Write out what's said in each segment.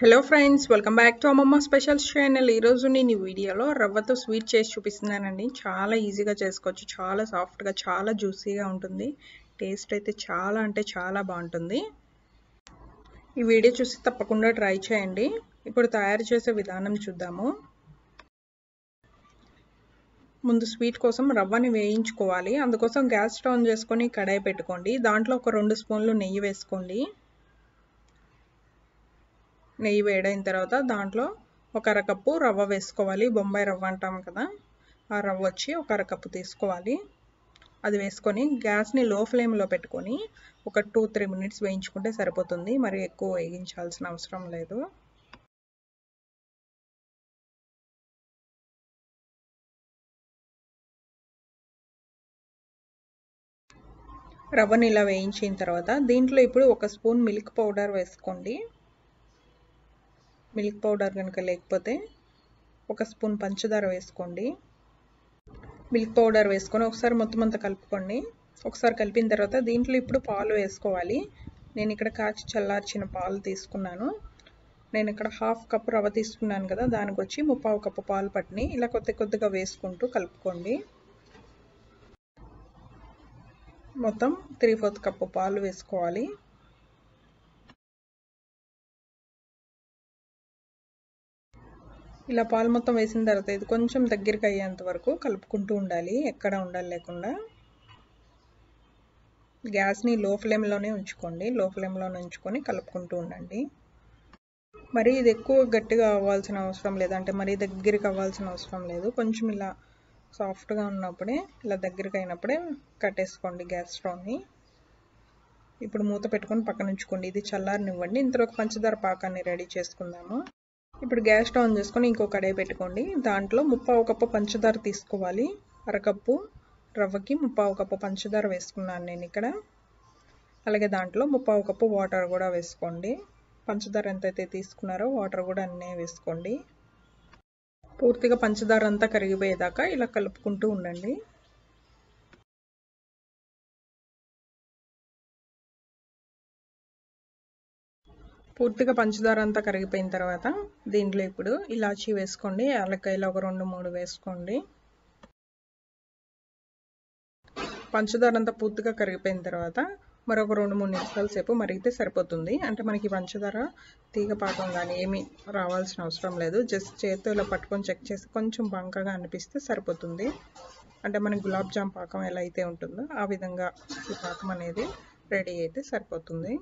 Hello friends, welcome back to అమ్మమ్మ specials channel. ఈరోజు నేను ఈ వీడియోలో రవ్వతో స్వీట్ చేసి చూపిస్తున్నానండి. చాలా ఈజీగా చేసుకోవచ్చు, చాలా సాఫ్ట్గా, చాలా జ్యూసీగా ఉంటుంది. టేస్ట్ అయితే చాలా అంటే చాలా బాగుంటుంది. ఈ వీడియో చూసి తప్పకుండా ట్రై చేయండి. ఇప్పుడు తయారు చేసే విధానం చూద్దాము. ముందు స్వీట్ కోసం రవ్వని వేయించుకోవాలి. అందుకోసం గ్యాస్ స్టవ్ ఆన్ చేసుకొని కడాయి పెట్టుకోండి. దాంట్లో ఒక 2 స్పూన్లు నెయ్యి వేసుకోండి. నెయ్యి వేడైన తర్వాత దాంట్లో ఒక అరకప్పు రవ్వ వేసుకోవాలి. బొంబాయి రవ్వ అంటాం కదా, ఆ రవ్వ వచ్చి ఒక అరకప్పు తీసుకోవాలి. అది వేసుకొని గ్యాస్ని లో ఫ్లేమ్లో పెట్టుకొని ఒక 2-3 మినిట్స్ వేయించుకుంటే సరిపోతుంది. మరి ఎక్కువ వేయించాల్సిన అవసరం లేదు. రవ్వని ఇలా వేయించిన తర్వాత దీంట్లో ఇప్పుడు 1 స్పూన్ మిల్క్ పౌడర్ వేసుకోండి. మిల్క్ పౌడర్ కనుక లేకపోతే 1 స్పూన్ పంచదార వేసుకోండి. మిల్క్ పౌడర్ వేసుకొని ఒకసారి మొత్తం అంతా కలుపుకోండి. ఒకసారి కలిపిన తర్వాత దీంట్లో ఇప్పుడు పాలు వేసుకోవాలి. నేను ఇక్కడ కాచి చల్లార్చిన పాలు తీసుకున్నాను. నేను ఇక్కడ 1/2 కప్పు రవ్వ తీసుకున్నాను కదా, దానికి వచ్చి 3/4 కప్పు పాలు పట్టిని ఇలా కొద్దిగా వేసుకుంటూ కలుపుకోండి. మొత్తం 3/4 కప్పు పాలు వేసుకోవాలి. ఇలా పాలు మొత్తం వేసిన తర్వాత ఇది కొంచెం దగ్గరికి అయ్యేంత వరకు కలుపుకుంటూ ఉండాలి, ఎక్కడ ఉండాలి లేకుండా. గ్యాస్ని లో ఫ్లేమ్లోనే ఉంచుకోండి. లో ఫ్లేమ్లోనే ఉంచుకొని కలుపుకుంటూ ఉండండి. మరి ఇది ఎక్కువ గట్టిగా అవ్వాల్సిన అవసరం లేదు, అంటే మరీ దగ్గరికి అవ్వాల్సిన అవసరం లేదు. కొంచెం ఇలా సాఫ్ట్గా ఉన్నప్పుడే, ఇలా దగ్గరికి అయినప్పుడే కట్టేసుకోండి గ్యాస్ స్టవ్ని. ఇప్పుడు మూత పెట్టుకొని పక్కన ఉంచుకోండి. ఇది చల్లారనివ్వండి. ఇంతలో ఒక పంచదార పాకాన్ని రెడీ చేసుకుందాము. ఇప్పుడు గ్యాస్ స్టవ్ ఆన్ చేసుకొని ఇంకో కడాయి పెట్టుకోండి. దాంట్లో 3/4 కప్పు పంచదార తీసుకోవాలి. అరకప్పు రవ్వకి 3/4 కప్పు పంచదార వేసుకున్నాను నేను ఇక్కడ. అలాగే దాంట్లో 3/4 కప్పు వాటర్ కూడా వేసుకోండి. పంచదార ఎంతైతే తీసుకున్నారో వాటర్ కూడా అన్నీ వేసుకోండి. పూర్తిగా పంచదార అంతా కరిగిపోయేదాకా ఇలా కలుపుకుంటూ ఉండండి. పూర్తిగా పంచదార అంతా కరిగిపోయిన తర్వాత దీంట్లో ఇప్పుడు ఇలాచీ వేసుకోండి. యాలక్కాయలు ఒక 2-3 వేసుకోండి. పంచదార అంతా పూర్తిగా కరిగిపోయిన తర్వాత మరొక 2-3 నిమిషాల సేపు మరిగితే సరిపోతుంది. అంటే మనకి పంచదార తీగ పాకం కానీ ఏమీ రావాల్సిన అవసరం లేదు. జస్ట్ చేతితో ఇలా పట్టుకొని చెక్ చేసి కొంచెం బంకగా అనిపిస్తే సరిపోతుంది. అంటే మనకి గులాబ్ జామ్ పాకం ఎలా అయితే ఉంటుందో ఆ విధంగా ఈ పాకం అనేది రెడీ అయితే సరిపోతుంది.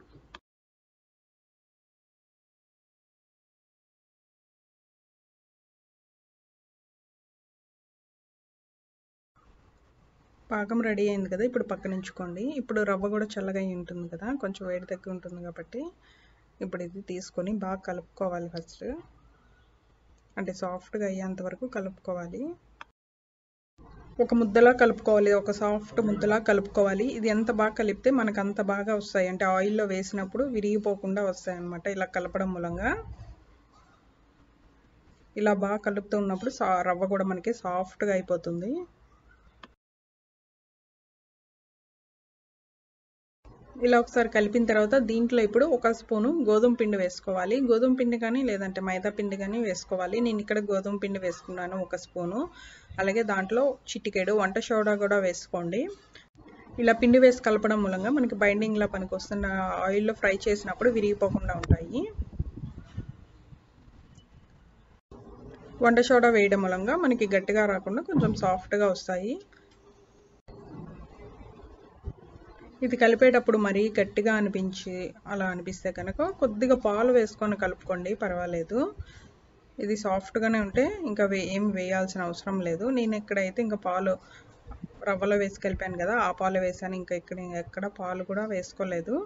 పాకం రెడీ అయింది కదా, ఇప్పుడు పక్కన ఉంచుకోండి. ఇప్పుడు రవ్వ కూడా చల్లగా అయి ఉంటుంది కదా, కొంచెం వేడి తగ్గి ఉంటుంది కాబట్టి ఇప్పుడు ఇది తీసుకొని బాగా కలుపుకోవాలి. ఫస్ట్ అంటే సాఫ్ట్గా అయ్యేంత వరకు కలుపుకోవాలి. ఒక ముద్దలా కలుపుకోవాలి, ఒక సాఫ్ట్ ముద్దలా కలుపుకోవాలి. ఇది ఎంత బాగా కలిపితే మనకు అంత బాగా వస్తాయి. అంటే ఆయిల్లో వేసినప్పుడు విరిగిపోకుండా వస్తాయి అన్నమాట, ఇలా కలపడం మూలంగా. ఇలా బాగా కలుపుతూ ఉన్నప్పుడు రవ్వ కూడా మనకి సాఫ్ట్గా అయిపోతుంది. ఇలా ఒకసారి కలిపిన తర్వాత దీంట్లో ఇప్పుడు 1 స్పూను గోధుమ పిండి వేసుకోవాలి. గోధుమ పిండి కానీ లేదంటే మైదా పిండి కానీ వేసుకోవాలి. నేను ఇక్కడ గోధుమ పిండి వేసుకున్నాను 1 స్పూను. అలాగే దాంట్లో చిటికెడు వంట సోడా కూడా వేసుకోండి. ఇలా పిండి వేసి కలపడం మూలంగా మనకి బైండింగ్లా పనికి వస్తున్న, ఆయిల్లో ఫ్రై చేసినప్పుడు విరిగిపోకుండా ఉంటాయి. వంట సోడా వేయడం మూలంగా మనకి గట్టిగా రాకుండా కొంచెం సాఫ్ట్గా వస్తాయి. ఇది కలిపేటప్పుడు మరీ గట్టిగా అలా అనిపిస్తే కనుక కొద్దిగా పాలు వేసుకొని కలుపుకోండి, పర్వాలేదు. ఇది సాఫ్ట్గానే ఉంటే ఇంకా ఏం వేయాల్సిన అవసరం లేదు. నేను ఇక్కడైతే ఇంకా పాలు రవ్వలో వేసి కలిపాను కదా, ఆ పాలు వేసాను. ఇంకా ఎక్కడ పాలు కూడా వేసుకోలేదు.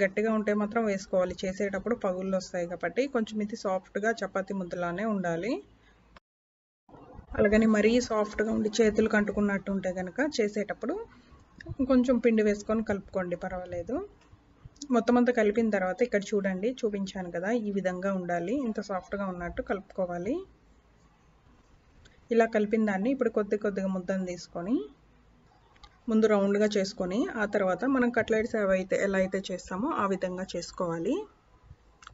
గట్టిగా ఉంటే మాత్రం వేసుకోవాలి, చేసేటప్పుడు పగుళ్ళు వస్తాయి కాబట్టి. కొంచెం ఇది సాఫ్ట్గా చపాతీ ముద్దలానే ఉండాలి. అలాగని మరీ సాఫ్ట్గా ఉండి చేతులకు అంటుకున్నట్టు ఉంటే కనుక చేసేటప్పుడు కొంచెం పిండి వేసుకొని కలుపుకోండి, పర్వాలేదు. మొత్తం అంతా కలిపిన తర్వాత ఇక్కడ చూడండి, చూపించాను కదా, ఈ విధంగా ఉండాలి. ఇంత సాఫ్ట్గా ఉన్నట్టు కలుపుకోవాలి. ఇలా కలిపిన దాన్ని ఇప్పుడు కొద్దిగా ముద్దను తీసుకొని ముందు రౌండ్గా చేసుకొని ఆ తర్వాత మనం కట్లెట్స్ ఎలా అయితే చేస్తామో ఆ విధంగా చేసుకోవాలి.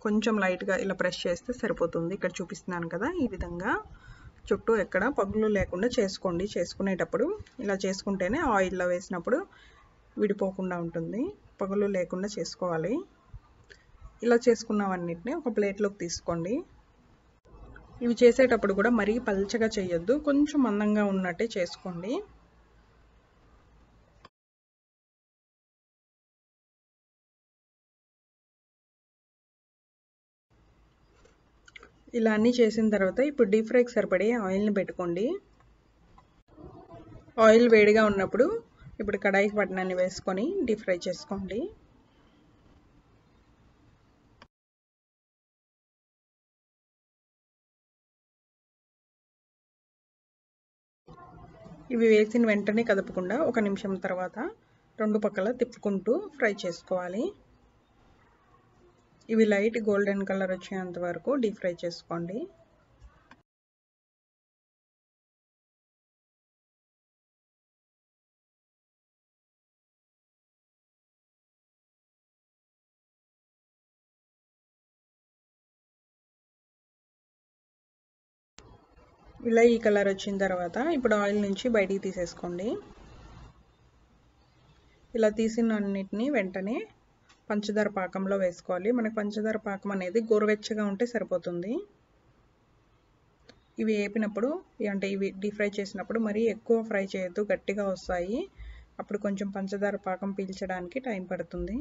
కొంచెం లైట్గా ఇలా ప్రెస్ చేస్తే సరిపోతుంది. ఇక్కడ చూపిస్తున్నాను కదా, ఈ విధంగా చుట్టూ ఎక్కడ పగులు లేకుండా చేసుకోండి. చేసుకునేటప్పుడు ఇలా చేసుకుంటేనే ఆయిల్లో వేసినప్పుడు విడిపోకుండా ఉంటుంది. పగులు లేకుండా చేసుకోవాలి. ఇలా చేసుకున్నవన్నిటిని ఒక ప్లేట్లోకి తీసుకోండి. ఇవి చేసేటప్పుడు కూడా మరీ పల్చగా చేయొద్దు, కొంచెం మందంగా ఉన్నట్టే చేసుకోండి. ఇలా అన్నీ చేసిన తర్వాత ఇప్పుడు డీప్ ఫ్రైకి సరిపడే ఆయిల్ని పెట్టుకోండి. ఆయిల్ వేడిగా ఉన్నప్పుడు ఇప్పుడు కడాయికి పట్టినన్ని వేసుకొని డీప్ ఫ్రై చేసుకోండి. ఇవి వేసిన వెంటనే కదపకుండా 1 నిమిషం తర్వాత 2 పక్కల తిప్పుకుంటూ ఫ్రై చేసుకోవాలి. ఇవి లైట్ గోల్డెన్ కలర్ వచ్చేంత వరకు డీప్ ఫ్రై చేసుకోండి. ఇలా ఈ కలర్ వచ్చిన తర్వాత ఇప్పుడు ఆయిల్ నుంచి బయటికి తీసేసుకోండి. ఇలా తీసిన అన్నిటిని వెంటనే పంచదార పాకంలో వేసుకోవాలి. మనకు పంచదార పాకం అనేది గోరువెచ్చగా ఉంటే సరిపోతుంది. ఇవి వేపినప్పుడు అంటే ఇవి డీప్ ఫ్రై చేసినప్పుడు మరీ ఎక్కువ ఫ్రై చేయొద్దు, గట్టిగా వస్తాయి. అప్పుడు కొంచెం పంచదార పాకం పీల్చడానికి టైం పడుతుంది.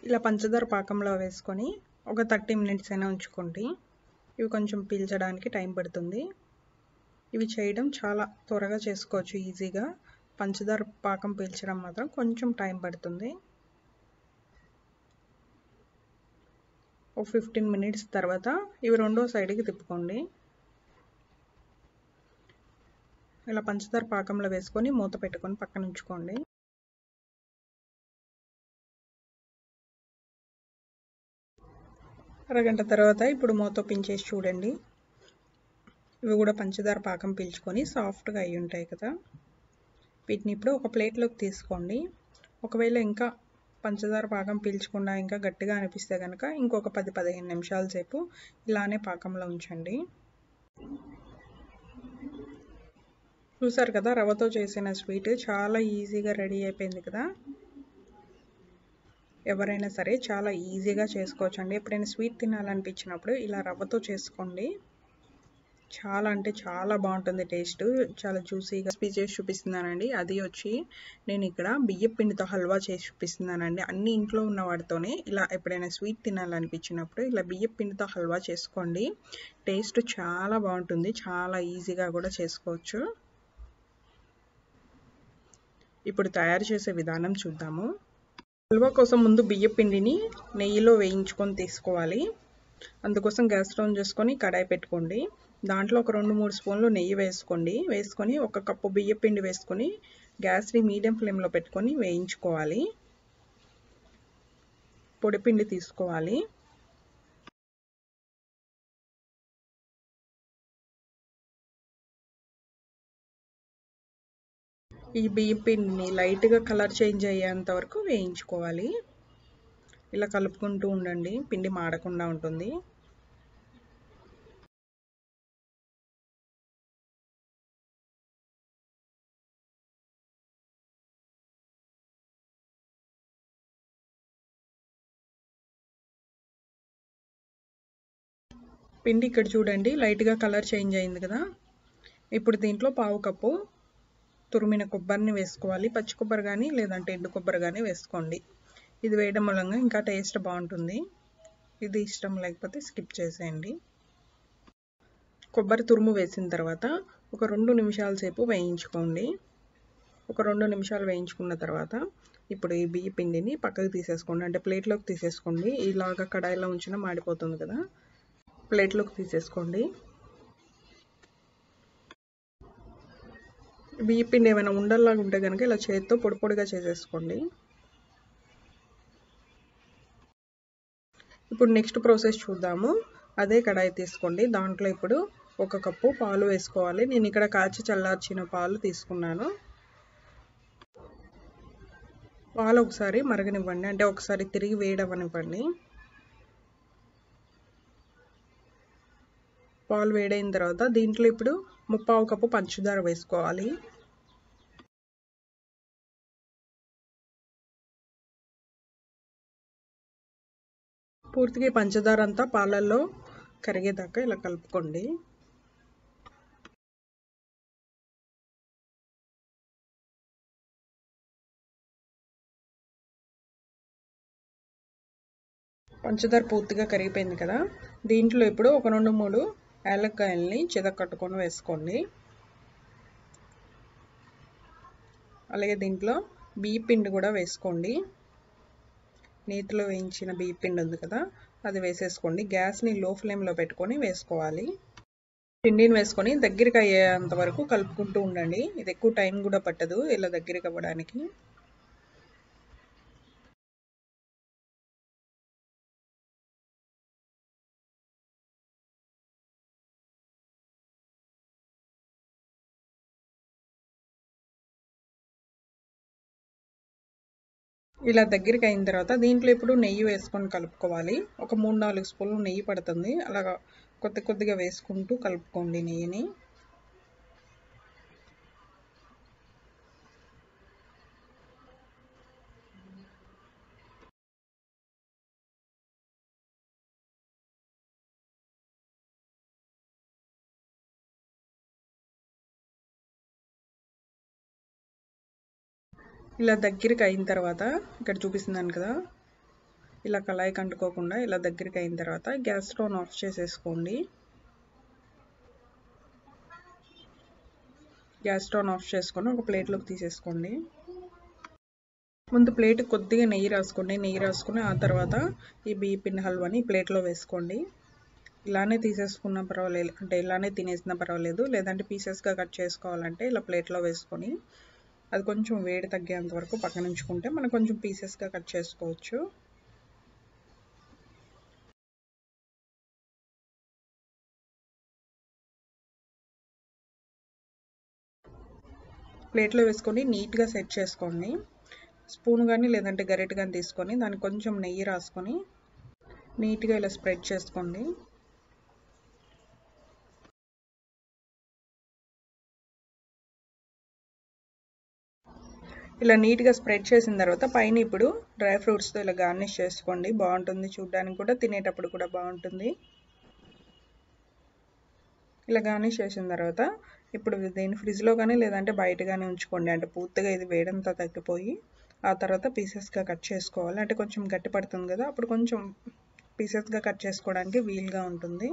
ఇలా పంచదార పాకంలో వేసుకొని ఒక 30 మినిట్స్ అయినా ఉంచుకోండి. ఇవి కొంచెం పీల్చడానికి టైం పడుతుంది. ఇవి చేయడం చాలా త్వరగా చేసుకోవచ్చు ఈజీగా. పంచదార పాకం పీల్చడం మాత్రం కొంచెం టైం పడుతుంది. ఒక 15 మినిట్స్ తర్వాత ఇవి రెండో సైడ్కి తిప్పుకోండి. ఇలా పంచదార పాకంలో వేసుకొని మూత పెట్టుకొని పక్కన ఉంచుకోండి. అరగంట తర్వాత ఇప్పుడు మూత పించేసి చూడండి. ఇవి కూడా పంచదార పాకం పీల్చుకొని సాఫ్ట్గా అయి ఉంటాయి కదా. వీటిని ఇప్పుడు ఒక ప్లేట్లోకి తీసుకోండి. ఒకవేళ ఇంకా పంచదార పాకం పీల్చకుండా ఇంకా గట్టిగా అనిపిస్తే కనుక ఇంకొక 10-15 నిమిషాల సేపు ఇలానే పాకంలో ఉంచండి. చూసారు కదా, రవ్వతో చేసిన స్వీట్ చాలా ఈజీగా రెడీ అయిపోయింది కదా. ఎవరైనా సరే చాలా ఈజీగా చేసుకోవచ్చు అండి. ఎప్పుడైనా స్వీట్ తినాలనిపించినప్పుడు ఇలా రవ్వతో చేసుకోండి. చాలా అంటే చాలా బాగుంటుంది టేస్ట్. చాలా జ్యూసీగా చేసి చూపిస్తున్నానండి. అది వచ్చి నేను ఇక్కడ బియ్యం పిండితో హల్వా చేసి చూపిస్తున్నానండి. అన్ని ఇంట్లో ఉన్న వాటితోనే ఇలా ఎప్పుడైనా స్వీట్ తినాలనిపించినప్పుడు ఇలా బియ్యం పిండితో హల్వా చేసుకోండి. టేస్ట్ చాలా బాగుంటుంది. చాలా ఈజీగా కూడా చేసుకోవచ్చు. ఇప్పుడు తయారు చేసే విధానం చూద్దాము. హల్వా కోసం ముందు బియ్యం పిండిని నెయ్యిలో వేయించుకొని తీసుకోవాలి. అందుకోసం గ్యాస్ స్టవ్ చేసుకొని కడాయి పెట్టుకోండి. దాంట్లో ఒక 2-3 స్పూన్లు నెయ్యి వేసుకోండి. వేసుకొని 1 కప్పు బియ్యం పిండి వేసుకొని గ్యాస్ని మీడియం ఫ్లేమ్లో పెట్టుకొని వేయించుకోవాలి. పొడిపిండి తీసుకోవాలి. ఈ బియ్యం పిండిని లైట్గా కలర్ చేంజ్ అయ్యేంత వరకు వేయించుకోవాలి. ఇలా కలుపుకుంటూ ఉండండి, పిండి మాడకుండా ఉంటుంది. పిండి ఇక్కడ చూడండి లైట్గా కలర్ చేంజ్ అయింది కదా. ఇప్పుడు దీంట్లో 1/2 కప్పు తురిమిన కొబ్బరిని వేసుకోవాలి. పచ్చి కొబ్బరి కానీ లేదంటే ఎండు కొబ్బరి కానీ వేసుకోండి. ఇది వేయడం వలన ఇంకా టేస్ట్ బాగుంటుంది. ఇది ఇష్టం లేకపోతే స్కిప్ చేసేయండి. కొబ్బరి తురుము వేసిన తర్వాత ఒక 2 నిమిషాల సేపు వేయించుకోండి. ఒక 2 నిమిషాలు వేయించుకున్న తర్వాత ఇప్పుడు ఈ బియ్య పిండిని పక్కకు తీసేసుకోండి. అంటే ప్లేట్లోకి తీసేసుకోండి. ఇలాగా కడాయిలో ఉంచినా మాడిపోతుంది కదా. ప్లేట్లోకి తీసేసుకోండి. బియ్య పిండి ఏమైనా ఉండల్లాగా ఉంటే కనుక ఇలా చేతితో పొడి పొడిగా చేసేసుకోండి. ఇప్పుడు నెక్స్ట్ ప్రాసెస్ చూద్దాము. అదే కడాయి తీసుకోండి. దాంట్లో ఇప్పుడు 1 కప్పు పాలు వేసుకోవాలి. నేను ఇక్కడ కాచి చల్లార్చిన పాలు తీసుకున్నాను. పాలు ఒకసారి మరగనివ్వండి, అంటే ఒకసారి తిరిగి వేయడనివ్వండి. పాలు వేడైన తర్వాత దీంట్లో ఇప్పుడు 1/4 కప్పు పంచదార వేసుకోవాలి. పూర్తిగా పంచదార అంతా పాలల్లో కరిగేదాకా ఇలా కలుపుకోండి. పంచదార పూర్తిగా కరిగిపోయింది కదా, దీంట్లో ఇప్పుడు ఒక 2-3 యాలక్కాయల్ని చితకట్టుకొని వేసుకోండి. అలాగే దీంట్లో బియ్య పిండి కూడా వేసుకోండి. నేతిలో వేయించిన బియ్య పిండి ఉంది కదా, అది వేసేసుకోండి. గ్యాస్ని లో ఫ్లేమ్లో పెట్టుకొని వేసుకోవాలి. పిండిని వేసుకొని దగ్గరికి అయ్యేంత వరకు కలుపుకుంటూ ఉండండి. ఇది ఎక్కువ టైం కూడా పట్టదు ఇలా దగ్గరికి అవ్వడానికి. ఇలా దగ్గరికి అయిన తర్వాత దీంట్లో ఇప్పుడు నెయ్యి వేసుకొని కలుపుకోవాలి. ఒక 3-4 స్పూన్లు నెయ్యి పడుతుంది. అలాగా కొద్దిగా వేసుకుంటూ కలుపుకోండి నెయ్యిని. ఇలా దగ్గరికి అయిన తర్వాత ఇక్కడ చూపిస్తున్నాను కదా, ఇలా కళాయికి అంటుకోకుండా ఇలా దగ్గరికి అయిన తర్వాత గ్యాస్ స్టవ్ ఆఫ్ చేసేసుకోండి. గ్యాస్ స్టవ్ ఆఫ్ చేసుకొని ఒక ప్లేట్లోకి తీసేసుకోండి. ముందు ప్లేట్ కొద్దిగా నెయ్యి రాసుకోండి. నెయ్యి రాసుకొని ఆ తర్వాత ఈ బియ్య పిండి హల్వాని ప్లేట్లో వేసుకోండి. ఇలానే తీసేసుకున్నా పర్వాలేదు, అంటే ఇలానే తినేసినా పర్వాలేదు. లేదంటే పీసెస్గా కట్ చేసుకోవాలంటే ఇలా ప్లేట్లో వేసుకొని అది కొంచెం వేడి తగ్గేంత వరకు పక్కన ఉంచుకుంటే మనం కొంచెం పీసెస్గా కట్ చేసుకోవచ్చు. ప్లేట్లో వేసుకొని నీట్గా సెట్ చేసుకోండి. స్పూన్ కానీ లేదంటే గరిటె కానీ తీసుకొని దానికి కొంచెం నెయ్యి రాసుకొని నీట్గా ఇలా స్ప్రెడ్ చేసుకోండి. ఇలా నీట్గా స్ప్రెడ్ చేసిన తర్వాత పైన ఇప్పుడు డ్రై ఫ్రూట్స్తో ఇలా గార్నిష్ చేసుకోండి. బాగుంటుంది, చూడడానికి కూడా, తినేటప్పుడు కూడా బాగుంటుంది. ఇలా గార్నిష్ చేసిన తర్వాత ఇప్పుడు దీన్ని ఫ్రిడ్జ్లో కానీ లేదంటే బయట కానీ ఉంచుకోండి. అంటే పూర్తిగా ఇది వేడంతా తగ్గిపోయి ఆ తర్వాత పీసెస్గా కట్ చేసుకోవాలి. అంటే కొంచెం గట్టి పడుతుంది కదా, అప్పుడు కొంచెం పీసెస్గా కట్ చేసుకోవడానికి వీలుగా ఉంటుంది.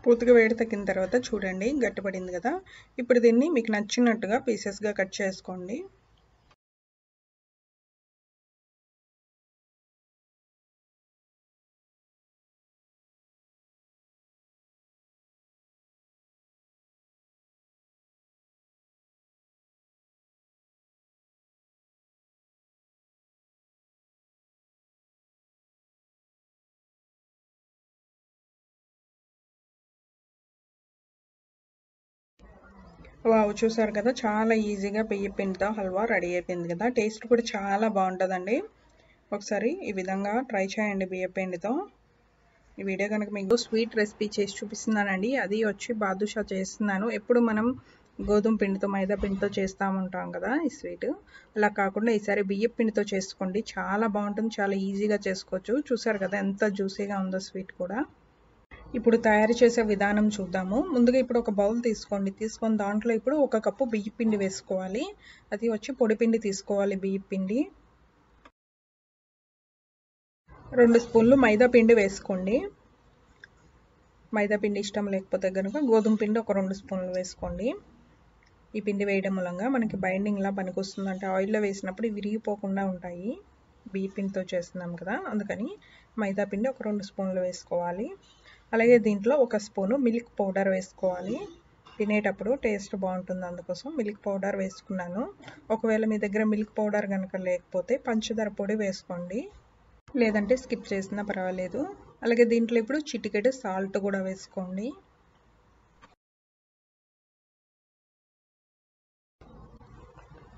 పూర్తిగా వేడి తగ్గిన తర్వాత చూడండి గట్టిపడింది కదా, ఇప్పుడు దీన్ని మీకు నచ్చినట్టుగా పీసెస్గా కట్ చేసుకోండి. వావ్, చూసారు కదా, చాలా ఈజీగా బియ్య పిండితో హల్వా రెడీ అయిపోయింది కదా. టేస్ట్ కూడా చాలా బాగుంటుందండి. ఒకసారి ఈ విధంగా ట్రై చేయండి బియ్య పిండితో. ఈ వీడియో కనుక మీకు స్వీట్ రెసిపీ చేసి చూపిస్తున్నానండి. అది వచ్చి బాదుషా చేస్తున్నాను. ఎప్పుడు మనం గోధుమ పిండితో మైదా పిండితో చేస్తూ ఉంటాం కదా ఈ స్వీట్, అలా కాకుండా ఈసారి బియ్య పిండితో చేసుకోండి. చాలా బాగుంటుంది, చాలా ఈజీగా చేసుకోవచ్చు. చూసారు కదా ఎంత జ్యూసీగా ఉందో స్వీట్ కూడా. ఇప్పుడు తయారు చేసే విధానం చూద్దాము. ముందుగా ఇప్పుడు ఒక బౌల్ తీసుకోండి. తీసుకొని దాంట్లో ఇప్పుడు 1 కప్పు బియ్య పిండి వేసుకోవాలి. అది వచ్చి పొడి పిండి తీసుకోవాలి. బియ్య పిండి 2 స్పూన్లు మైదా పిండి వేసుకోండి. మైదా పిండి ఇష్టం లేకపోతే కనుక గోధుమ పిండి ఒక 2 స్పూన్లు వేసుకోండి. ఈ పిండి వేయడం మూలంగా మనకి బైండింగ్లా పనికొస్తుంది. అంటే ఆయిల్లో వేసినప్పుడు విరిగిపోకుండా ఉంటాయి. బియ్య పిండితో చేస్తున్నాం కదా, అందుకని మైదా పిండి ఒక 2 స్పూన్లు వేసుకోవాలి. అలాగే దీంట్లో 1 స్పూను మిల్క్ పౌడర్ వేసుకోవాలి. తినేటప్పుడు టేస్ట్ బాగుంటుంది, అందుకోసం మిల్క్ పౌడర్ వేసుకున్నాను. ఒకవేళ మీ దగ్గర మిల్క్ పౌడర్ కనుక లేకపోతే పంచదార పొడి వేసుకోండి, లేదంటే స్కిప్ చేసినా పర్వాలేదు. అలాగే దీంట్లో ఇప్పుడు చిటికెడు సాల్ట్ కూడా వేసుకోండి.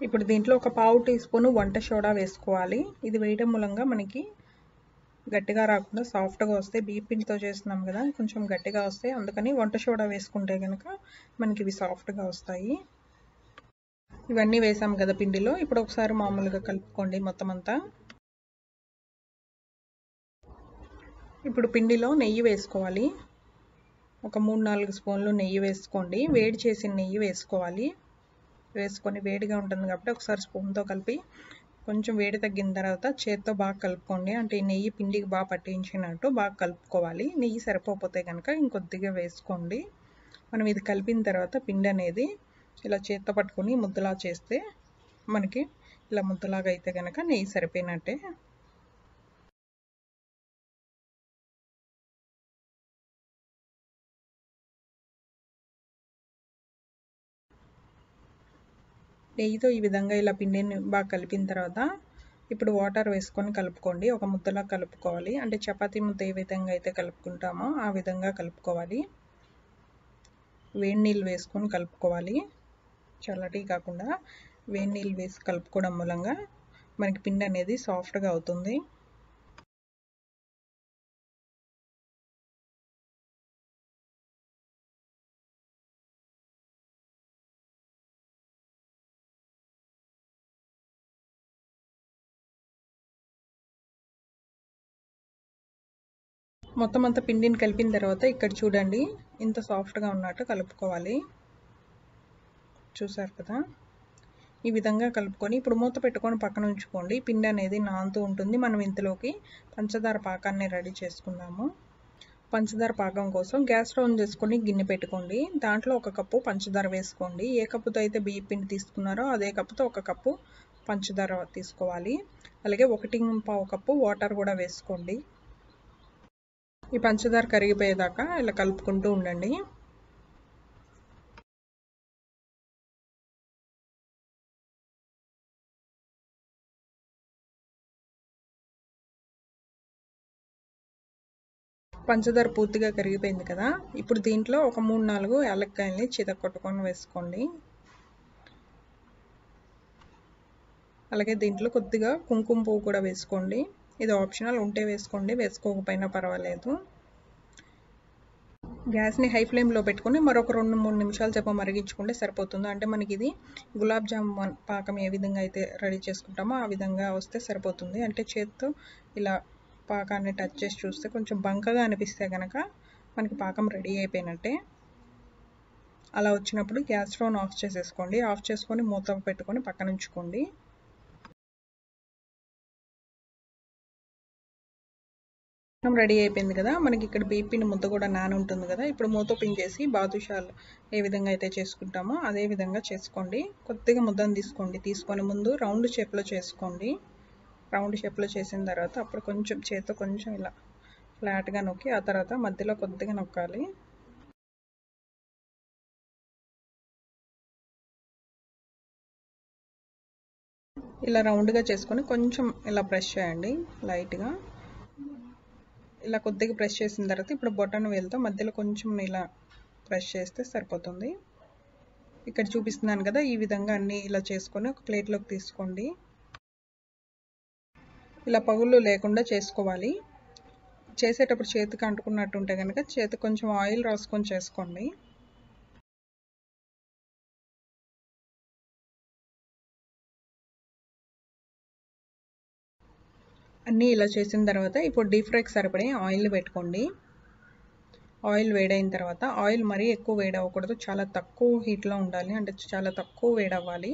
ఇప్పుడు దీంట్లో ఒక పావు టీ స్పూన్ వంట సోడా వేసుకోవాలి. ఇది వేయడం మూలంగా మనకి గట్టిగా రాకుండా సాఫ్ట్గా వస్తాయి. బియ్యం పిండితో చేస్తున్నాం కదా, కొంచెం గట్టిగా వస్తాయి. అందుకని వంట సోడా వేసుకుంటే కనుక మనకి ఇవి సాఫ్ట్గా వస్తాయి. ఇవన్నీ వేసాం కదా పిండిలో. ఇప్పుడు ఒకసారి మామూలుగా కలుపుకోండి మొత్తం అంతా. ఇప్పుడు పిండిలో నెయ్యి వేసుకోవాలి. ఒక 3-4 స్పూన్లు నెయ్యి వేసుకోండి. వేడి చేసిన నెయ్యి వేసుకోవాలి. వేసుకొని వేడిగా ఉంటుంది కాబట్టి ఒకసారి స్పూన్తో కలిపి కొంచెం వేడి తగ్గిన తర్వాత చేత్తో బాగా కలుపుకోండి. అంటే ఈ నెయ్యి పిండికి బాగా పట్టించినట్టు బాగా కలుపుకోవాలి. నెయ్యి సరిపోతే కనుక ఇంకొద్దిగా వేసుకోండి. మనం ఇది కలిపిన తర్వాత పిండి అనేది ఇలా చేత్తో పట్టుకొని ముద్దలా చేస్తే మనకి ఇలా ముద్దలాగా అయితే కనుక నెయ్యి సరిపోయినట్టే. నెయ్యితో ఈ విధంగా ఇలా పిండిని బాగా కలిపిన తర్వాత ఇప్పుడు వాటర్ వేసుకొని కలుపుకోండి. ఒక ముద్దలా కలుపుకోవాలి. అంటే చపాతీ ముద్ద ఏ విధంగా అయితే కలుపుకుంటామో ఆ విధంగా కలుపుకోవాలి. వేడి నీళ్ళు వేసుకొని కలుపుకోవాలి. చల్లటి కాకుండా వేడి నీళ్ళు వేసి కలుపుకోవడం మూలంగా మనకి పిండి అనేది సాఫ్ట్గా అవుతుంది. మొత్తం అంతా పిండిని కలిపిన తర్వాత ఇక్కడ చూడండి ఇంత సాఫ్ట్గా ఉన్నట్టు కలుపుకోవాలి. చూసారు కదా, ఈ విధంగా కలుపుకొని ఇప్పుడు మూత పెట్టుకొని పక్కన ఉంచుకోండి. పిండి అనేది నానుతూ ఉంటుంది. మనం ఇంతలోకి పంచదార పాకాన్ని రెడీ చేసుకుందాము. పంచదార పాకం కోసం గ్యాస్ స్టవ్ చేసుకొని గిన్నె పెట్టుకోండి. దాంట్లో 1 కప్పు పంచదార వేసుకోండి. ఏ కప్పుతో అయితే బియ్యం పిండి తీసుకున్నారో అదే కప్పుతో 1 కప్పు పంచదార తీసుకోవాలి. అలాగే 1.25 కప్పు వాటర్ కూడా వేసుకోండి. ఈ పంచదార కరిగిపోయేదాకా ఇలా కలుపుకుంటూ ఉండండి. పంచదార పూర్తిగా కరిగిపోయింది కదా, ఇప్పుడు దీంట్లో ఒక 3-4 యాలక్కాయల్ని చితక్కొట్టుకొని వేసుకోండి. అలాగే దీంట్లో కొద్దిగా కుంకుమ పువ్వు కూడా వేసుకోండి. ఇది ఆప్షనల్, ఉంటే వేసుకోండి, వేసుకోకపోయినా పర్వాలేదు. గ్యాస్ని హై ఫ్లేమ్లో పెట్టుకొని మరొక 2-3 నిమిషాలు సేపు మరిగించుకుంటే సరిపోతుంది. అంటే మనకి ఇది గులాబ్ జామున్ పాకం ఏ విధంగా అయితే రెడీ చేసుకుంటామో ఆ విధంగా వస్తే సరిపోతుంది. అంటే చేత్తో ఇలా పాకాన్ని టచ్ చేసి చూస్తే కొంచెం బంకగా అనిపిస్తే కనుక మనకి పాకం రెడీ అయిపోయినట్టే. అలా వచ్చినప్పుడు గ్యాస్ స్టవ్ను ఆఫ్ చేసేసుకోండి. ఆఫ్ చేసుకొని మూత పెట్టుకొని పక్కన ఉంచుకోండి. రెడీ అయిపోయింది కదా, మనకి ఇక్కడ బీపీని ముద్ద కూడా ఉంటుంది కదా. ఇప్పుడు మూత ఓపెన్ చేసి బాదుషాలు ఏ విధంగా అయితే చేసుకుంటామో అదే విధంగా చేసుకోండి. కొద్దిగా ముద్దను తీసుకోండి. తీసుకొని ముందు రౌండ్ షేప్లో చేసుకోండి. రౌండ్ షేప్లో చేసిన తర్వాత అప్పుడు కొంచెం చేత్తో కొంచెం ఇలా ఫ్లాట్గా నొక్కి ఆ తర్వాత మధ్యలో కొద్దిగా నొక్కాలి. ఇలా రౌండ్గా చేసుకొని కొంచెం ఇలా ప్రెస్ చేయండి లైట్గా. ఇలా కొద్దిగా ప్రెస్ చేసిన తర్వాత ఇప్పుడు బొటన వేలుతో మధ్యలో కొంచెం ఇలా ప్రెస్ చేస్తే సరిపోతుంది. ఇక్కడ చూపిస్తున్నాను కదా, ఈ విధంగా అన్నీ ఇలా చేసుకొని ఒక ప్లేట్లోకి తీసుకోండి. ఇలా పగుళ్ళు లేకుండా చేసుకోవాలి. చేసేటప్పుడు చేతికి అంటుకున్నట్టు ఉంటే కనుక చేతికి కొంచెం ఆయిల్ రాసుకొని చేసుకోండి. అన్నీ ఇలా చేసిన తర్వాత ఇప్పుడు డీప్ ఫ్రైకి సరిపడే ఆయిల్ పెట్టుకోండి. ఆయిల్ వేడైన తర్వాత, ఆయిల్ మరీ ఎక్కువ వేడవ్వకూడదు, చాలా తక్కువ హీట్లో ఉండాలి. అంటే చాలా తక్కువ వేడవ్వాలి.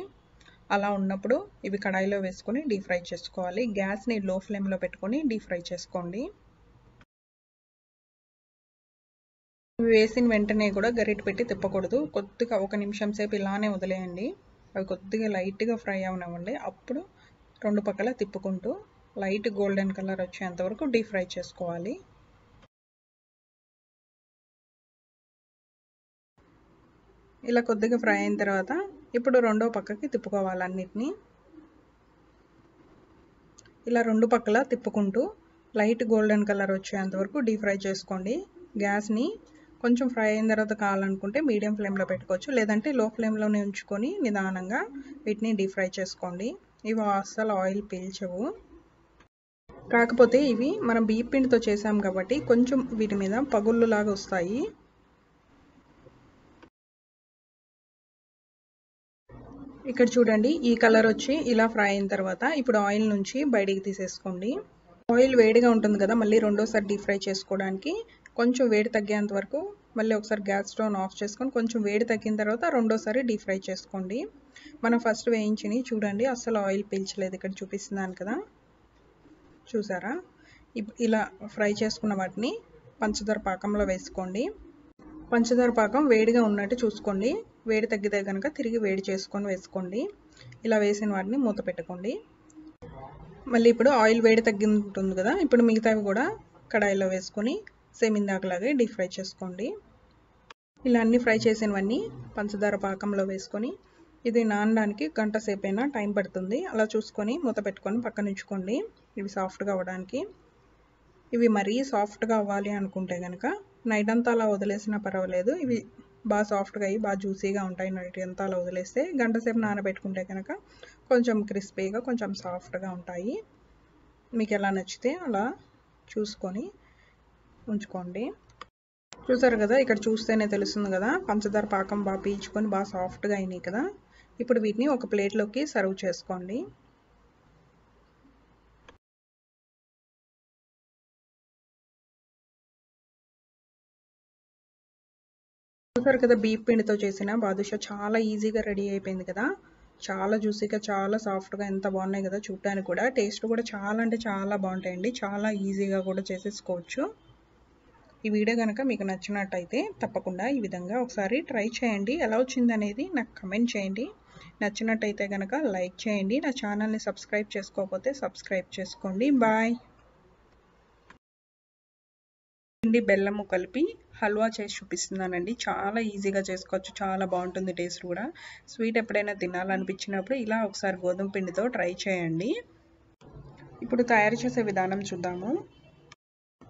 అలా ఉన్నప్పుడు ఇవి కడాయిలో వేసుకొని డీప్ ఫ్రై చేసుకోవాలి. గ్యాస్ని లో ఫ్లేమ్లో పెట్టుకొని డీప్ ఫ్రై చేసుకోండి. ఇవి వేసిన వెంటనే కూడా గరిటె పెట్టి తిప్పకూడదు. కొద్దిగా 1 నిమిషం సేపు ఇలానే వదిలేయండి. అవి కొద్దిగా లైట్గా ఫ్రై అవనివ్వండి. అప్పుడు 2 పక్కల తిప్పుకుంటూ లైట్ గోల్డెన్ కలర్ వచ్చేంత వరకు డీప్ ఫ్రై చేసుకోవాలి. ఇలా కొద్దిగా ఫ్రై అయిన తర్వాత ఇప్పుడు రెండో పక్కకి తిప్పుకోవాలి అన్నిటినీ. ఇలా 2 పక్కల తిప్పుకుంటూ లైట్ గోల్డెన్ కలర్ వచ్చేంత వరకు డీప్ ఫ్రై చేసుకోండి. గ్యాస్ని కొంచెం ఫ్రై అయిన తర్వాత కావాలనుకుంటే మీడియం ఫ్లేమ్లో పెట్టుకోవచ్చు, లేదంటే లో ఫ్లేమ్లోనే ఉంచుకొని నిదానంగా వీటిని డీప్ ఫ్రై చేసుకోండి. ఇవి అస్సలు ఆయిల్ పీల్చవు. కాకపోతే ఇవి మనం బియ్యం పిండితో చేసాం కాబట్టి కొంచెం వీటి మీద పగుళ్ళు లాగా వస్తాయి. ఇక్కడ చూడండి, ఈ కలర్ వచ్చి ఇలా ఫ్రై అయిన తర్వాత ఇప్పుడు ఆయిల్ నుంచి బయటికి తీసేసుకోండి. ఆయిల్ వేడిగా ఉంటుంది కదా, మళ్ళీ రెండోసారి డీప్ ఫ్రై చేసుకోవడానికి కొంచెం వేడి తగ్గేంత వరకు మళ్ళీ ఒకసారి గ్యాస్ స్టవ్ ఆఫ్ చేసుకొని కొంచెం వేడి తగ్గిన తర్వాత రెండోసారి డీప్ ఫ్రై చేసుకోండి. మనం ఫస్ట్ వేయించినవి చూడండి అస్సలు ఆయిల్ పీల్చలేదు. ఇక్కడ చూపిస్తున్నాను కదా, చూసారా? ఇలా ఫ్రై చేసుకున్న వాటిని పంచదార పాకంలో వేసుకోండి. పంచదార పాకం వేడిగా ఉన్నట్టు చూసుకోండి. వేడి తగ్గితే కనుక తిరిగి వేడి చేసుకొని వేసుకోండి. ఇలా వేసిన వాటిని మూత పెట్టుకోండి. మళ్ళీ ఇప్పుడు ఆయిల్ వేడి తగ్గి ఉంటుంది కదా, ఇప్పుడు మిగతావి కూడా కడాయిలో వేసుకొని సేమ్ ఇందాకలాగే డీప్ ఫ్రై చేసుకోండి. ఇలా అన్ని ఫ్రై చేసినవన్నీ పంచదార పాకంలో వేసుకొని ఇది నానడానికి గంట సేపు అయినా టైం పడుతుంది. అలా చూసుకొని మూత పెట్టుకొని పక్కన ఉంచుకోండి ఇవి సాఫ్ట్గా అవ్వడానికి. ఇవి మరీ సాఫ్ట్గా అవ్వాలి అనుకుంటే కనుక నైట్ అంతా అలా వదిలేసినా పర్వాలేదు. ఇవి బాగా సాఫ్ట్గా అయ్యి బాగా జ్యూసీగా ఉంటాయి. నైట్ అంతా అలా వదిలేస్తే గంట సేపు నానబెట్టుకుంటే కనుక కొంచెం క్రిస్పీగా కొంచెం సాఫ్ట్గా ఉంటాయి. మీకు ఎలా నచ్చితే అలా చూసుకొని ఉంచుకోండి. చూసారు కదా, ఇక్కడ చూస్తేనే తెలుస్తుంది కదా, పంచదార పాకం బాగా పీల్చుకొని బాగా సాఫ్ట్గా అయినాయి కదా. ఇప్పుడు వీటిని ఒక ప్లేట్లోకి సర్వ్ చేసుకోండి. చూసారు కదా, బియ్యం పిండితో చేసిన బాదుషా చాలా ఈజీగా రెడీ అయిపోయింది కదా. చాలా జ్యూసీగా చాలా సాఫ్ట్గా ఎంత బాగున్నాయి కదా. చూడటానికి కూడా టేస్ట్ కూడా చాలా అంటే చాలా బాగుంటాయండి. చాలా ఈజీగా కూడా చేసేసుకోవచ్చు. ఈ వీడియో కనుక మీకు నచ్చినట్టయితే తప్పకుండా ఈ విధంగా ఒకసారి ట్రై చేయండి. ఎలా వచ్చింది అనేది నాకు కమెంట్ చేయండి. నచ్చినట్టయితే కనుక లైక్ చేయండి. నా ఛానల్ని సబ్స్క్రైబ్ చేసుకోకపోతే సబ్స్క్రైబ్ చేసుకోండి. బాయ్. పిండి బెల్లము కలిపి హల్వా చేసి చూపిస్తున్నానండి. చాలా ఈజీగా చేసుకోవచ్చు, చాలా బాగుంటుంది టేస్ట్ కూడా. స్వీట్ ఎప్పుడైనా తినాలనిపించినప్పుడు ఇలా ఒకసారి గోధుమ పిండితో ట్రై చేయండి. ఇప్పుడు తయారు చేసే విధానం చూద్దాము.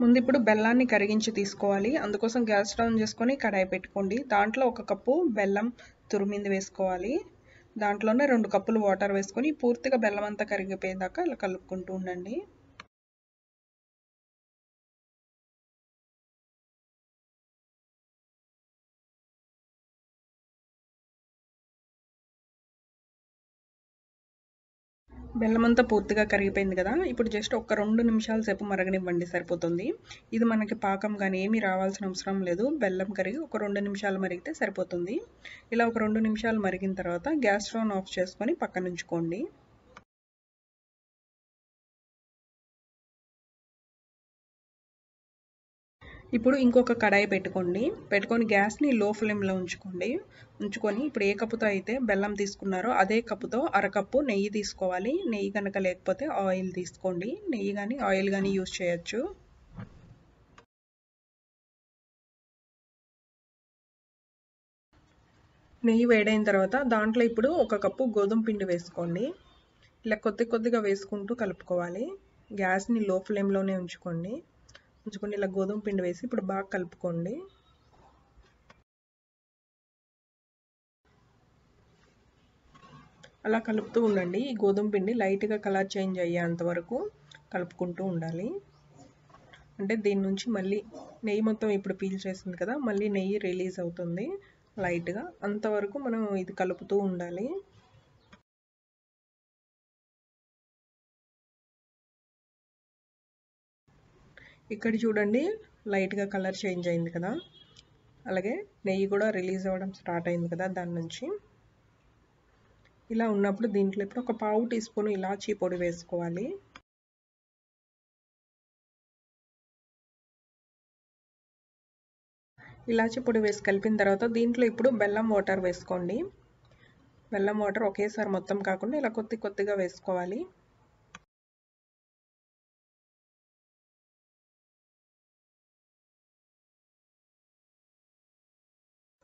ముందు ఇప్పుడు బెల్లాన్ని కరిగించి తీసుకోవాలి. అందుకోసం గ్యాస్ స్టవ్ చేసుకొని కడాయి పెట్టుకోండి. దాంట్లో 1 కప్పు బెల్లం తురిమింది వేసుకోవాలి. దాంట్లోనే 2 కప్పులు వాటర్ వేసుకొని పూర్తిగా బెల్లం అంతా కరిగిపోయేదాకా ఇలా కలుపుకుంటూ ఉండండి. బెల్లం అంతా పూర్తిగా కరిగిపోయింది కదా. ఇప్పుడు జస్ట్ ఒక 2 నిమిషాల సేపు మరగనివ్వండి, సరిపోతుంది. ఇది మనకి పాకం కానీ ఏమీ రావాల్సిన అవసరం లేదు. బెల్లం కరిగి ఒక 2 నిమిషాలు మరిగితే సరిపోతుంది. ఇలా ఒక 2 నిమిషాలు మరిగిన తర్వాత గ్యాస్ స్టవ్ ఆఫ్ చేసుకొని పక్కన ఉంచుకోండి. ఇప్పుడు ఇంకొక కడాయి పెట్టుకొని గ్యాస్ని లో ఫ్లేమ్లో ఉంచుకొని ఇప్పుడు ఏ కప్పుతో అయితే బెల్లం తీసుకున్నారో అదే కప్పుతో అరకప్పు నెయ్యి తీసుకోవాలి. నెయ్యి కనుక లేకపోతే ఆయిల్ తీసుకోండి. నెయ్యి కానీ ఆయిల్ కానీ యూజ్ చేయొచ్చు. నెయ్యి వేడైన తర్వాత దాంట్లో ఇప్పుడు 1 కప్పు గోధుమ పిండి వేసుకోండి. ఇలా కొద్దిగా వేసుకుంటూ కలుపుకోవాలి. గ్యాస్ని లో ఫ్లేమ్లోనే ఉంచుకొని ఇలా గోధుమ పిండి వేసి ఇప్పుడు బాగా కలుపుకోండి. అలా కలుపుతూ ఉండండి. ఈ గోధుమ పిండి లైట్గా కలర్ చేంజ్ అయ్యేంత వరకు కలుపుకుంటూ ఉండాలి. అంటే దీని నుంచి మళ్ళీ నెయ్యి మొత్తం ఇప్పుడు పీల్చేసింది కదా, మళ్ళీ నెయ్యి రిలీజ్ అవుతుంది లైట్గా. అంతవరకు మనం ఇది కలుపుతూ ఉండాలి. ఇక్కడ చూడండి, లైట్గా కలర్ చేంజ్ అయింది కదా, అలాగే నెయ్యి కూడా రిలీజ్ అవ్వడం స్టార్ట్ అయింది కదా దాని నుంచి. ఇలా ఉన్నప్పుడు దీంట్లో ఇప్పుడు ఒక పావు టీ స్పూన్ ఇలాచీ పొడి వేసుకోవాలి. ఇలాచీ పొడి వేసి కలిపిన తర్వాత దీంట్లో ఇప్పుడు బెల్లం వాటర్ వేసుకోండి. బెల్లం వాటర్ ఒకేసారి మొత్తం కాకుండా ఇలా కొద్దిగా వేసుకోవాలి.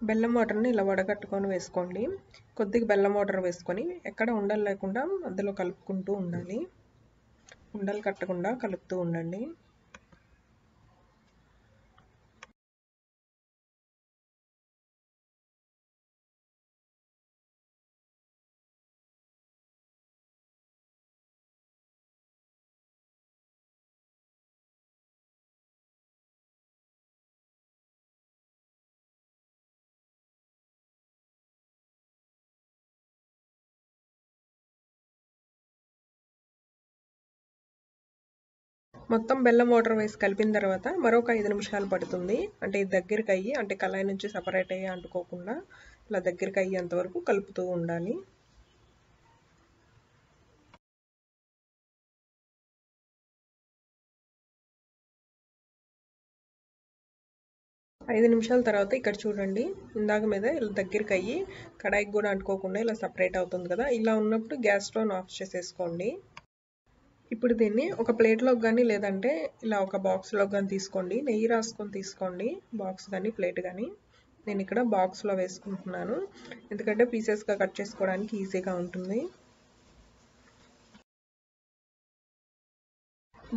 బెల్లం వాటర్ని ఇలా వడగట్టుకొని వేసుకోండి. కొద్దిగా బెల్లం వాటర్ వేసుకొని ఎక్కడ ఉండలు లేకుండా అందులో కలుపుకుంటూ ఉండాలి. ఉండలు కట్టకుండా కలుపుతూ ఉండండి. మొత్తం బెల్లం వాటర్ వేసి కలిపిన తర్వాత మరొక 5 నిమిషాలు పడుతుంది. అంటే ఇది దగ్గరికి అయ్యి, అంటే కళాయి నుంచి సపరేట్ అయ్యి అంటుకోకుండా ఇలా దగ్గరికి అయ్యేంత వరకు కలుపుతూ ఉండాలి. ఐదు నిమిషాల తర్వాత ఇక్కడ చూడండి, ఇందాక మీద ఇలా దగ్గరికి అయ్యి కడాయికి కూడా అంటుకోకుండా ఇలా సపరేట్ అవుతుంది కదా. ఇలా ఉన్నప్పుడు గ్యాస్ స్టవ్ ఆఫ్ చేసేసుకోండి. ఇప్పుడు దీన్ని ఒక ప్లేట్లోకి కానీ లేదంటే ఇలా ఒక బాక్స్లోకి కానీ తీసుకోండి. నెయ్యి రాసుకొని తీసుకోండి, బాక్స్ కానీ ప్లేట్ కానీ. నేను ఇక్కడ బాక్స్లో వేసుకుంటున్నాను, ఎందుకంటే పీసెస్గా కట్ చేసుకోవడానికి ఈజీగా ఉంటుంది.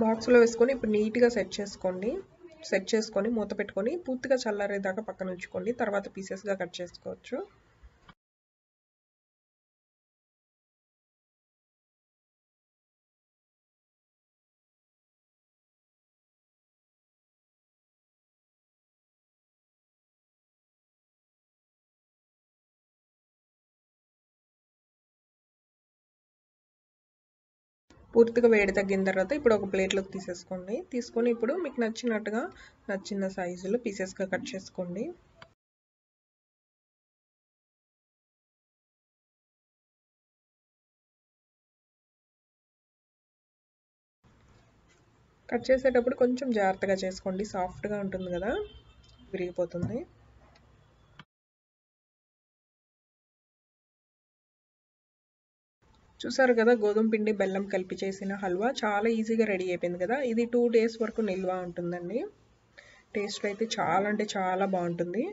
బాక్స్లో వేసుకొని ఇప్పుడు నీట్గా సెట్ చేసుకోండి. సెట్ చేసుకొని మూత పెట్టుకొని పూర్తిగా చల్లారేదాకా పక్కన ఉంచుకోండి. తర్వాత పీసెస్గా కట్ చేసుకోవచ్చు. పూర్తిగా వేడి తగ్గిన తర్వాత ఇప్పుడు ఒక ప్లేట్లోకి తీసేసుకోండి. తీసుకొని ఇప్పుడు మీకు నచ్చినట్టుగా నచ్చిన సైజులో పీసెస్గా కట్ చేసుకోండి. కట్ చేసేటప్పుడు కొంచెం జాగ్రత్తగా చేసుకోండి, సాఫ్ట్గా ఉంటుంది కదా, విరిగిపోతుంది. చూసారు కదా, గోధుమ పిండి బెల్లం కలిపి చేసిన హల్వా చాలా ఈజీగా రెడీ అయిపోయింది కదా. ఇది 2 days వరకు నిల్వ ఉంటుందండి. టేస్ట్ అయితే చాలా అంటే చాలా బాగుంటుంది.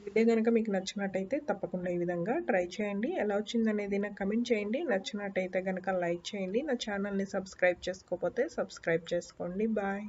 వీడియో కనుక మీకు నచ్చినట్టయితే తప్పకుండా ఈ విధంగా ట్రై చేయండి. ఎలా వచ్చిందనేది నాకు కమెంట్ చేయండి. నచ్చినట్టయితే కనుక లైక్ చేయండి. నా ఛానల్ని సబ్స్క్రైబ్ చేసుకోకపోతే సబ్స్క్రైబ్ చేసుకోండి. బాయ్.